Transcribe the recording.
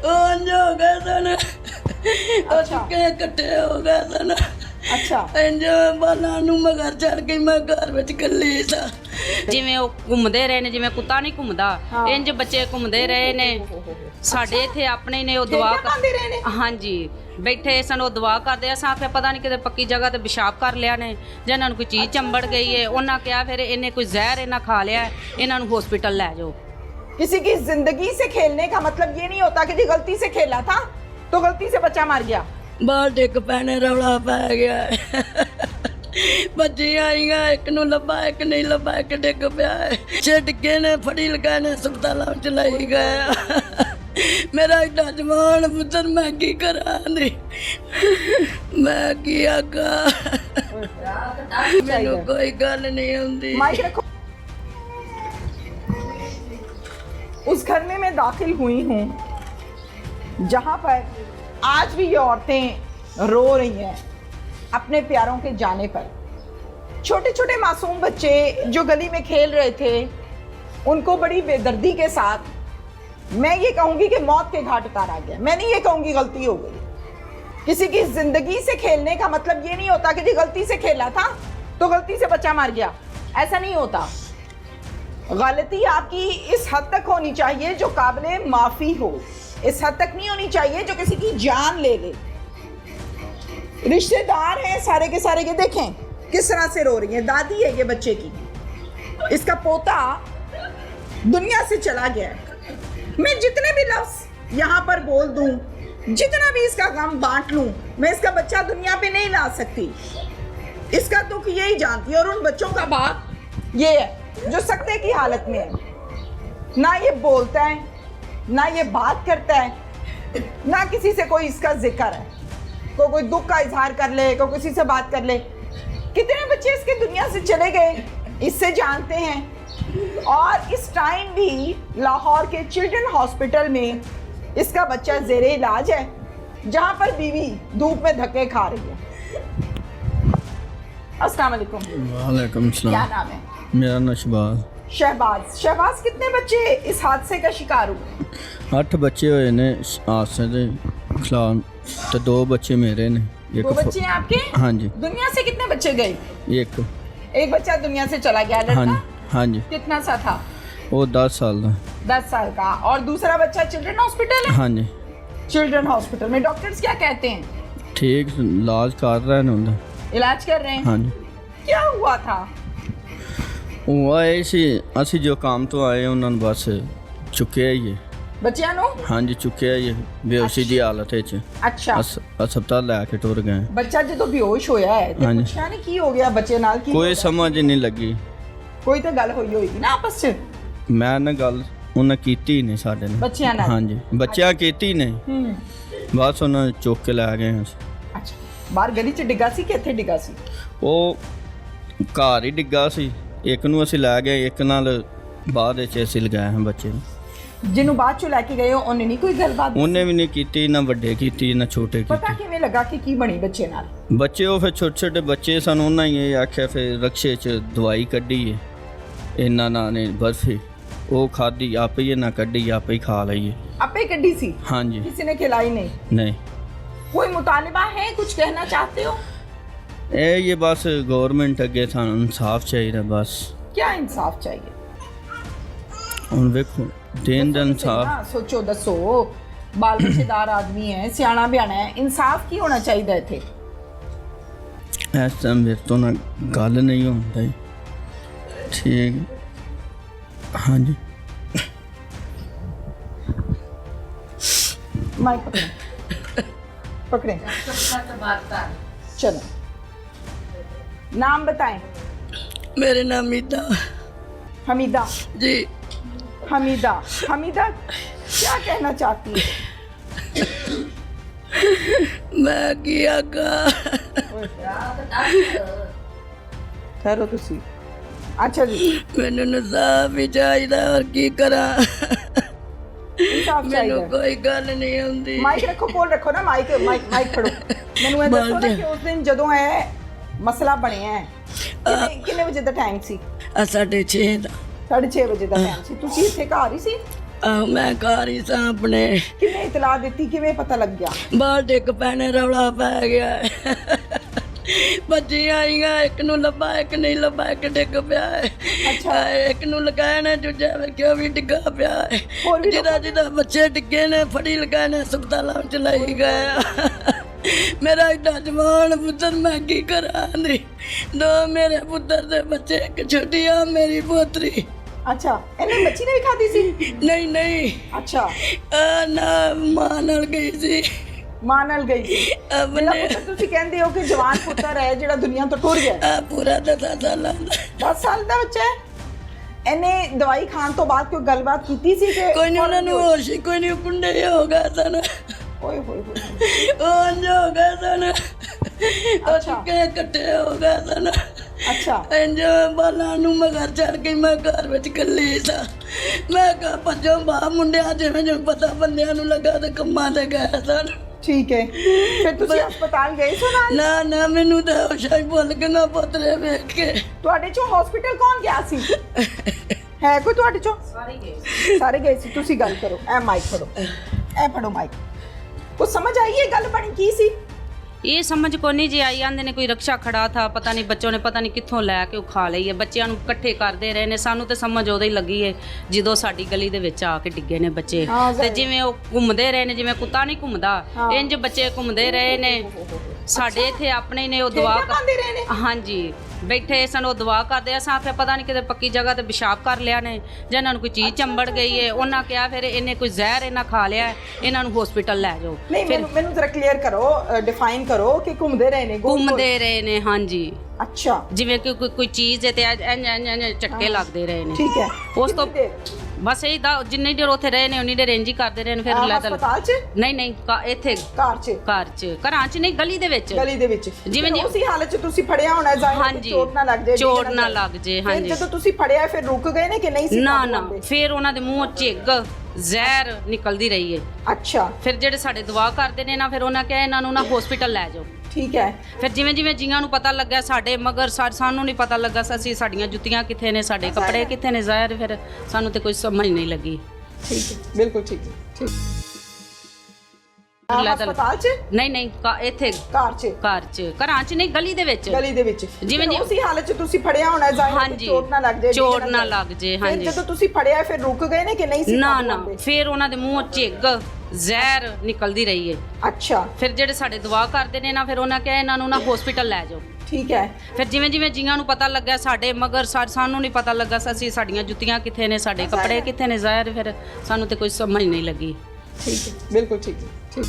ਉਹ ਹੋ ਗਏ ਸਨ ਉਹ ਚੁੱਕੇ ਇਕੱਠੇ ਹੋ ਗਏ ਸਨ। ਅੱਛਾ ਇੰਜ ਬਾਲਾਂ ਨੂੰ ਮਗਰ ਚੜ ਕੇ ਮੈਂ ਘਰ ਵਿੱਚ ਇਕੱਲੀ ਸਾਂ। ਜਿਵੇਂ ਉਹ ਘੁੰਮਦੇ ਰਹੇ ਨੇ, ਜਿਵੇਂ ਕੁੱਤਾ ਨਹੀਂ ਘੁੰਮਦਾ, ਇੰਜ ਬੱਚੇ ਘੁੰਮਦੇ ਰਹੇ ਨੇ। ਸਾਡੇ ਇੱਥੇ ਆਪਣੇ ਨੇ ਉਹ ਦੁਆ ਪਾਉਂਦੇ ਰਹੇ ਨੇ। ਹਾਂਜੀ ਬੈਠੇ ਸਨ, ਉਹ ਦੁਆ ਕਰਦੇ ਆ। ਸਾਂ ਪਤਾ ਨਹੀਂ ਕਿਤੇ ਪੱਕੀ ਜਗ੍ਹਾ ਤੇ ਪਿਸ਼ਾਬ ਕਰ ਲਿਆ ਨੇ ਜਾਂ ਇਹਨਾਂ ਨੂੰ ਕੋਈ ਚੀਜ਼ ਚੰਬੜ ਗਈ ਹੈ। ਉਹਨਾਂ ਕਿਹਾ ਫਿਰ ਇਹਨੇ ਕੋਈ ਜ਼ਹਿਰ ਇਹਨਾਂ ਖਾ ਲਿਆ, ਇਹਨਾਂ ਨੂੰ ਹॉस्पिटल ਲੈ जाओ। किसी की जिंदगी से खेलने का मतलब ये नहीं होता कि जी गलती से खेला था तो गलती से बच्चा मर गया। ਬਾਹਰ ਡਿੱਗ ਪੈਣੇ, ਰੌਲਾ ਪੈ ਗਿਆ। ਬੱਚੀ ਆਈਆਂ, ਇੱਕ ਨੂੰ ਲੱਭਾ, ਇੱਕ ਨਹੀਂ ਲੱਭਾ, ਇੱਕ ਡਿੱਗ ਪਿਆ। ਛੱਡ ਕੇ ਨੇ ਫੜੀ ਲਗਾ ਨੇ ਹਸਪਤਾਲਾਂ ਵਿੱਚ ਲਈ ਗਏ। ਮੇਰਾ ਏਡਾ ਜਵਾਨ ਪੁੱਤਰ, ਮੈਂ ਕੀ ਕਰਾਂ ਨੀ, ਮੈਂ ਕੀ ਆਗਾ। ਮੈਨੂੰ ਕੋਈ ਗੱਲ नहीं ਹੁੰਦੀ। माइक रखो। उस घर में मैं दाखिल हुई हूँ जहाँ पर आज भी ये औरतें रो रही हैं अपने प्यारों के जाने पर। छोटे छोटे मासूम बच्चे जो गली में खेल रहे थे, उनको बड़ी बेदर्दी के साथ, मैं ये कहूँगी कि मौत के घाट उतारा गया। मैं नहीं ये कहूँगी गलती हो गई। किसी की ज़िंदगी से खेलने का मतलब ये नहीं होता कि जी गलती से खेला था तो गलती से बच्चा मर गया, ऐसा नहीं होता। गलती आपकी इस हद तक होनी चाहिए जो काबिले माफ़ी हो, इस हद तक नहीं होनी चाहिए जो किसी की जान ले ले। रिश्तेदार हैं सारे के सारे, ये देखें किस तरह से रो रही है। दादी है ये बच्चे की, इसका पोता दुनिया से चला गया है। मैं जितने भी लफ्ज़ यहाँ पर बोल दूँ, जितना भी इसका गम बांट लूँ, मैं इसका बच्चा दुनिया पे नहीं ला सकती। इसका दुख यही जानती है। और उन बच्चों का बाप ये है जो सकते की हालत में है, ना ये बोलता है, ना ये बात करता है, ना किसी से कोई इसका जिक्र है। कोई दुख का इजहार कर ले, कोई किसी से बात कर ले। कितने बच्चे इसके दुनिया से चले गए इससे जानते हैं। और इस टाइम भी लाहौर के चिल्ड्रन हॉस्पिटल में इसका बच्चा ज़ेरे इलाज है, जहाँ पर बीवी धूप में धक्के खा रही है। अस्सलाम वालेकुम। वालेकुम सलाम। क्या नाम है? मेरा नाम शहबाज। शहबाज। शहबाज, कितने बच्चे इस हादसे का शिकार हुए? 8 बच्चे हुए ने हादसे के खिलाफ, तो 2 बच्चे मेरे ने। 2 बच्चे हैं आपके? हाँ जी। दुनिया से कितने बच्चे गए? एक बच्चा दुनिया से चला गया, लड़का? हाँ जी, हाँ जी। कितना सा था? वो 10 साल का। 10 साल का। और दूसरा बच्चा चिल्ड्रन हॉस्पिटल है? हाँ जी। चिल्ड्रन हॉस्पिटल में डॉक्टर्स क्या कहते हैं? ठीक इलाज कर रहे हैं उनका। इलाज कर रहे हैं? हाँ जी। क्या हुआ था? वो ऐसी जो काम तो आए उन्होंने बस चुके है ये। बच्चियां नो? हाँ जी चुके है ये बेहोशी की हालत है। अच्छा। अस्पताल लैके टुर गए। बच्चा जो बेहोश होया है ते हाँ जी। पुछया नहीं की हो गया बच्चे नाल? की कोई समझ नहीं लगी। कोई तो गल होई होगी ना आपस च? मैं ना गल उन्हें कीती नहीं साडे ने। बच्चियां नाल? हाँ जी बच्चियां कीती नहीं, बस उन्हें चुक के लै गए। अच्छा, बाहर गली च डिग्गा सी कि इत्थे डिग्गा सी? ਉਹ ਘਰ ਹੀ ਡਿੱਗਾ ਸੀ। ਇੱਕ ਨੂੰ ਅਸੀਂ ਲੈ ਗਏ, ਇੱਕ ਨਾਲ ਬਾਅਦ ਵਿੱਚ ਅਸੀਂ ਲਗਾਏ ਹਾਂ ਬੱਚੇ ਨੂੰ। ਜਿਹਨੂੰ ਬਾਅਦ ਚੋਂ ਲੈ ਕੇ ਗਏ ਉਹਨੇ ਨਹੀਂ ਕੋਈ ਗੱਲਬਾਤ? ਉਹਨੇ ਵੀ ਨਹੀਂ ਕੀਤੀ, ਨਾ ਵੱਡੇ ਕੀਤੀ ਨਾ ਛੋਟੇ ਪਤਾ ਕੀਤੀ। ਕਿਵੇਂ ਲੱਗਾ ਕਿ ਕੀ ਬਣੀ ਬੱਚੇ ਨਾਲ? ਬੱਚੇ ਉਹ ਫਿਰ ਛੋਟੇ ਛੋਟੇ ਬੱਚੇ ਸਨ, ਉਹਨਾਂ ਹੀ ਇਹ ਆਖਿਆ, ਫਿਰ ਰਕਸ਼ੇ 'ਚ ਦਵਾਈ ਕੱਢੀ ਹੈ ਇਹਨਾਂ ਨਾਲ ਨੇ ਬਰਫੀ, ਉਹ ਖਾਧੀ ਆਪੇ ਹੀ ਨਾ ਕੱਢੀ, ਆਪੇ ਹੀ ਖਾ ਲਈਏ। ਆਪੇ ਕੱਢੀ ਸੀ? ਹਾਂਜੀ। किसी ने खिलाई नहीं? नहीं। कोई मुतालिबा है, कुछ कहना चाहते हो? ये बस गवर्नमेंट अगे सानू इंसाफ चाहिए बस। क्या इंसाफ चाहिए? ਹੁਣ ਵੇਖੋ ਦੇਣ ਦਾ इंसाफ। हाँ, सोचो दसो, बाल बच्चेदार आदमी है, सियाना बयाना है, इंसाफ की होना चाहिए थे। ਇਸ ਟਾਈਮ ਮੇਰੇ ਤੋਂ ਨਾ ਗੱਲ ਨਹੀਂ ਹੁੰਦੀ। ਠੀਕ ਹਾਂਜੀ। माइक पकड़े चलो, नाम बताएं। मेरे नाम मीता। हमीदा जी। हमीदा। हमीदा क्या कहना चाहती है? मैं की आगा। ठहरो तुसी। अच्छा जी, मैनू इंसाफ ही चाहिए और की करा। इंसाफ मैनू चाहिए। कोई गल नहीं आउंदी। माइक रखो, कोल रखो ना माइक। Mic mic फड़ो। मैनू ये दसो ना कि उस दिन जदों है मसला बनया है कितने बजे दा टाइम सी? 6:30 ਦਾ। 6:30 बजे दा टाइम सी। तुसी इत्थे घर ही सी? ਮੈਂ ਘਰ ਹੀ ਸਾਂ ਆਪਣੇ ਕਿਵੇਂ ਇਤਲਾਹ ਦਿੱਤੀ, ਕਿਵੇਂ ਪਤਾ ਲੱਗ ਗਿਆ? ਬਾਹਰ ਡਿੱਗ ਪੈਣੇ, ਰੌਲਾ ਪੈ ਗਿਆ। ਬੱਚੀ ਆਈਆਂ, ਇੱਕ ਨੂੰ ਲੱਭਾ, ਇੱਕ ਨਹੀਂ ਲੱਭਾ, ਇੱਕ ਡਿੱਗ ਪਿਆ ਹੈ। ਅੱਛਾ। ਇੱਕ ਨੂੰ ਲਗਾਇਆ ਨੇ, ਦੂਜਾ ਵੇਖਿਆ ਵੀ ਡਿੱਗਾ ਪਿਆ ਹੈ। ਹੋਰ ਵੀ ਜਿਹਦਾ ਬੱਚੇ ਡਿੱਗੇ ਨੇ ਫੜੀ ਲਗਾਏ ਨੇ, ਹਸਪਤਾਲਾਂ ਵਿੱਚ ਲਈ ਗਏ। ਮੇਰਾ ਏਡਾ ਜਵਾਨ ਪੁੱਤਰ, ਮੈਂ ਕੀ ਕਰਾਂ ਦੀ। ਦੋ ਮੇਰੇ ਪੁੱਤਰ ਦੇ ਬੱਚੇ, ਇੱਕ ਛੋਟੀ ਆ ਮੇਰੀ ਪੋਤਰੀ। ਅੱਛਾ, ਇਹਨੇ ਬੱਚੀ ਨੇ ਵੀ ਖਾਦੀ ਸੀ? ਨਹੀਂ ਨਹੀਂ, ਅੱਛਾ, ਨਾ ਮਾਂ ਨਾਲ ਗਈ ਸੀ, ਮਾਂ ਨਾਲ ਗਈ ਸੀ। ਜਿਹੜਾ ਆਪਣੇ ਪੁੱਤਰ ਤੁਸੀਂ ਕਹਿੰਦੇ ਹੋ ਕਿ ਜਵਾਨ ਪੁੱਤਰ ਹੈ ਜਿਹੜਾ ਦੁਨੀਆ ਤੋਂ ਟੁਰ ਗਿਆ, ਪੂਰਾ 10 ਸਾਲਾਂ ਦਾ। 10 ਸਾਲ ਦਾ ਬੱਚਾ ਹੈ। ਇਹਨੇ ਦਵਾਈ ਖਾਣ ਤੋਂ ਬਾਅਦ ਕੋਈ ਗੱਲਬਾਤ ਕੀਤੀ ਸੀ ਕਿ ਕੋਈ ਨਹੀਂ, ਉਹਨਾਂ ਨੂੰ ਹੋਸ਼ ਹੀ ਕੋਈ ਨਹੀਂ, ਕੁੰਡੇ ਹੋ ਗਏ ਸਨ। ਓਏ ਹੋਏ ਹੋਏ। ਉਹ ਅੰਜ ਹੋ ਗਏ ਸਨ, ਉਹ ਅੱਛਾ। ਚੁੱਕੇ ਇਕੱਠੇ ਹੋ ਗਏ ਸਨ। ਅੱਛਾ, ਇੰਜ ਬਾਲਾਂ ਨੂੰ ਮਗਰ ਚੜ ਕੇ ਮੈਂ ਘਰ ਵਿੱਚ ਇਕੱਲੀ ਸਾਂ। ਮੈਂ ਕਿਹਾ ਭੱਜੋ ਬਾਹਰ, ਮੁੰਡਿਆਂ ਜਿਵੇਂ ਜਿਵੇਂ ਪਤਾ ਬੰਦਿਆਂ ਨੂੰ ਲੱਗਾ ਤੇ ਕੰਮਾਂ ਤੇ ਗਏ ਸਨ। ਠੀਕ ਹੈ। ਫਿਰ ਤੁਸੀਂ ਹਸਪਤਾਲ ਗਏ ਸੋ ਨਾਲ? ਨਾ ਨਾ, ਮੈਨੂੰ ਤਾਂ ਹੋਸ਼ਾ ਹੀ ਭੁੱਲ ਕੇ ਨਾ ਪੁੱਤਰੇ ਵੇਖ ਕੇ। ਤੁਹਾਡੇ ਚੋਂ ਹਸਪੀਟਲ ਕੌਣ ਗਿਆ ਸੀ? ਹੈ ਕੋਈ ਤੁਹਾਡੇ ਚੋਂ? ਸਾਰੇ ਗਏ ਸੀ। ਤੁਸੀਂ ਗੱਲ ਕਰੋ, ਐ ਮਾਈਕ ਫੜੋ, ਐ ਫੜੋ ਮਾਈਕ। ਕੁਝ ਸਮਝ ਆਈ ਇਹ ਗੱਲ ਬਣੀ ਕੀ ਸੀ? ਇਹ ਸਮਝ ਕੋ ਨਹੀਂ ਜੀ ਆਈ। ਆਂਦੇ ਨੇ ਕੋਈ ਰਕਸ਼ਾ ਖੜਾ ਥਾ, ਪਤਾ ਨਹੀਂ ਬੱਚੋਂ ਨੇ ਪਤਾ ਨਹੀਂ ਕਿੱਥੋਂ ਲੈ ਕੇ ਉਹ ਖਾ ਲਈ ਹੈ। ਬੱਚਿਆਂ ਨੂੰ ਇਕੱਠੇ ਕਰਦੇ ਰਹੇ ਨੇ। ਸਾਨੂੰ ਤੇ ਸਮਝ ਉਦੋਂ ਹੀ ਲੱਗੀ ਹੈ ਜਦੋਂ ਸਾਡੀ ਗਲੀ ਦੇ ਵਿੱਚ ਆ ਕੇ ਡਿੱਗੇ ਨੇ ਬੱਚੇ। ਹਾਂ, ਤੇ ਜਿਵੇਂ ਉਹ ਘੁੰਮਦੇ ਰਹੇ ਨੇ, ਜਿਵੇਂ ਕੁੱਤਾ ਨਹੀਂ ਘੁੰਮਦਾ, ਇੰਜ ਬੱਚੇ ਘੁੰਮਦੇ ਰਹੇ ਨੇ। ਸਾਡੇ ਇੱਥੇ ਆਪਣੇ ਨੇ ਉਹ ਦੁਆ ਪਾਉਂਦੇ ਰਹੇ ਨੇ? ਹਾਂਜੀ, ਬੈਠੇ ਸਨ, ਉਹ ਦੁਆ ਕਰਦੇ। ਅਸਾਂ ਆਖਿਆ ਪਤਾ ਨਹੀਂ ਕਿਤੇ ਪੱਕੀ ਜਗ੍ਹਾ ਤੇ ਪਿਸ਼ਾਬ ਕਰ ਲਿਆ ਨੇ, ਜਾਂ ਇਹਨਾਂ ਨੂੰ ਕੋਈ ਚੀਜ਼ ਚੰਬੜ ਗਈ ਹੈ। ਉਹਨਾਂ ਕਿਹਾ ਫਿਰ ਇਹਨੇ ਕੋਈ ਜ਼ਹਿਰ ਇਹਨਾਂ ਖਾ ਲਿਆ ਹੈ, ਇਹਨਾਂ ਨੂੰ ਹਸਪੀਟਲ ਲੈ ਜਾਓ। ਨਹੀਂ, ਮੈਨੂੰ ਜ਼ਰਾ ਕਲੀਅਰ ਕਰੋ, ਡਿਫਾਈਨ ਕਰੋ ਕਿ ਘੁੰਮਦੇ ਰਹੇ ਨੇ, ਘੁੰਮਦੇ ਰਹੇ ਨੇ। ਹਾਂਜੀ, ਅੱਛਾ, ਜਿਵੇਂ ਕਿ ਕੋਈ ਚੀਜ਼ ਹੈ ਤੇ ਇੰਜ ਝਟਕੇ ਲੱਗਦੇ ਰਹੇ ਨੇ। ਠੀਕ ਹੈ। ਉਸ ਤੋਂ ਕਿੰਨੀ ਦੇਰ? ਬਸ ਇਹ ਦਾ ਜਿੰਨੀ ਦੇਰ ਉੱਥੇ ਰਹੇ ਨੇ ਉਨੀ ਦੇਰ ਇੰਜ ਹੀ ਕਰਦੇ ਰਹੇ ਨੇ। ਫਿਰ ਲੈ ਹਸਪਤਾਲ 'ਚ? ਨਹੀਂ ਨਹੀਂ, ਇੱਥੇ ਘਰ 'ਚ? ਘਰਾਂ 'ਚ ਨਹੀਂ, ਗਲੀ ਦੇ ਵਿੱਚ। ਗਲੀ ਦੇ ਵਿੱਚ? ਜਿਵੇਂ ਉਸੇ ਹਾਲਤ 'ਚ ਤੁਸੀਂ ਫੜਿਆ ਹੋਣਾ, ਜ਼ਾਹਿਰ ਹੈ ਕਿ ਚੋਟ ਨਾ ਲੱਗ ਜਾਏ। ਚੋਟ ਨਾ ਲੱਗ ਜੇ। ਫਿਰ ਹਾਂਜੀ, ਜਦੋਂ ਤੁਸੀਂ ਫੜਿਆ ਫਿਰ ਰੁਕ ਗਏ ਨੇ ਕਿ ਨਹੀਂ ਸੀ? ਨਾ ਨਾ, ਫਿਰ ਉਹਨਾਂ ਦੇ ਮੂੰਹੋਂ ਝਿੱਗ ਜ਼ਹਿਰ ਨਿਕਲਦੀ ਰਹੀ ਹੈ। ਅੱਛਾ, ਫਿਰ ਜਿਹੜੇ ਸਾਡੇ ਦੁਆ ਕਰਦੇ ਨੇ ਨਾ, ਫਿਰ ਉਹਨਾਂ ਕਿਹਾ ਇਹਨਾਂ ਨੂੰ ਨਾ ਹਸਪੀਟਲ ਲੈ ਜਾਓ। ਠੀਕ ਹੈ। ਫਿਰ ਜਿਵੇਂ ਜਿਵੇਂ ਜੀਆਂ ਨੂੰ ਪਤਾ ਲੱਗਿਆ ਸਾਡੇ ਮਗਰ, ਸਾਨੂੰ ਨਹੀਂ ਪਤਾ ਲੱਗਾ ਅਸੀਂ ਸਾਡੀਆਂ ਜੁੱਤੀਆਂ ਕਿੱਥੇ ਨੇ, ਸਾਡੇ ਕੱਪੜੇ ਕਿੱਥੇ ਨੇ, ਜ਼ਾਹਿਰ ਫਿਰ ਸਾਨੂੰ ਤੇ ਕੋਈ ਸਮਝ ਨਹੀਂ ਲੱਗੀ। ਠੀਕ ਹੈ, ਬਿਲਕੁਲ ਠੀਕ ਹੈ। ਠੀਕ ਹਸਪਤਾਲ 'ਚ? ਨਹੀਂ ਨਹੀਂ, ਇੱਥੇ ਘਰ 'ਚ? ਘਰਾਂ 'ਚ ਨਹੀਂ, ਗਲੀ ਦੇ ਵਿੱਚ। ਗਲੀ ਦੇ ਵਿੱਚ? ਜਿਵੇਂ ਉਸੇ ਹਾਲਤ 'ਚ ਤੁਸੀਂ ਫੜਿਆ ਹੋਣਾ, ਜ਼ਾਹਿਰ ਹੈ ਕਿ ਚੋਟ ਨਾ ਲੱਗ ਜਾਏ। ਚੋਟ ਨਾ ਲੱਗ ਜੇ। ਫਿਰ ਹਾਂਜੀ, ਜਦੋਂ ਤੁਸੀਂ ਫੜਿਆ ਫਿਰ ਰੁਕ ਗਏ ਨੇ ਕਿ ਨਹੀਂ ਸੀ? ਨਾ ਨਾ, ਫਿਰ ਉਹਨਾਂ ਦੇ ਮੂੰਹੋਂ ਝਿੱਗ ਜ਼ਹਿਰ ਨਿਕਲਦੀ ਰਹੀ ਹੈ। ਅੱਛਾ, ਫਿਰ ਜਿਹੜੇ ਸਾਡੇ ਦੁਆ ਕਰਦੇ ਨੇ ਨਾ, ਫਿਰ ਉਹਨਾਂ ਕਿਹਾ ਇਹਨਾਂ ਨੂੰ ਨਾ ਹਸਪੀਟਲ ਲੈ ਜਾਓ। ਠੀਕ ਹੈ। ਫਿਰ ਜਿਵੇਂ ਜਿਵੇਂ ਜੀਆਂ ਨੂੰ ਪਤਾ ਲੱਗਿਆ ਸਾਡੇ ਮਗਰ, ਸਾਨੂੰ ਨਹੀਂ ਪਤਾ ਲੱਗਾ ਅਸੀਂ ਸਾਡੀਆਂ ਜੁੱਤੀਆਂ ਕਿੱਥੇ ਨੇ, ਸਾਡੇ ਕੱਪੜੇ ਕਿੱਥੇ ਨੇ, ਜ਼ਾਹਿਰ ਫਿਰ ਸਾਨੂੰ ਤੇ ਕੋਈ ਸਮਝ ਨਹੀਂ ਲੱਗੀ। ਠੀਕ ਹੈ, ਬਿਲਕੁਲ ਠੀਕ ਹੈ। ਠੀਕ।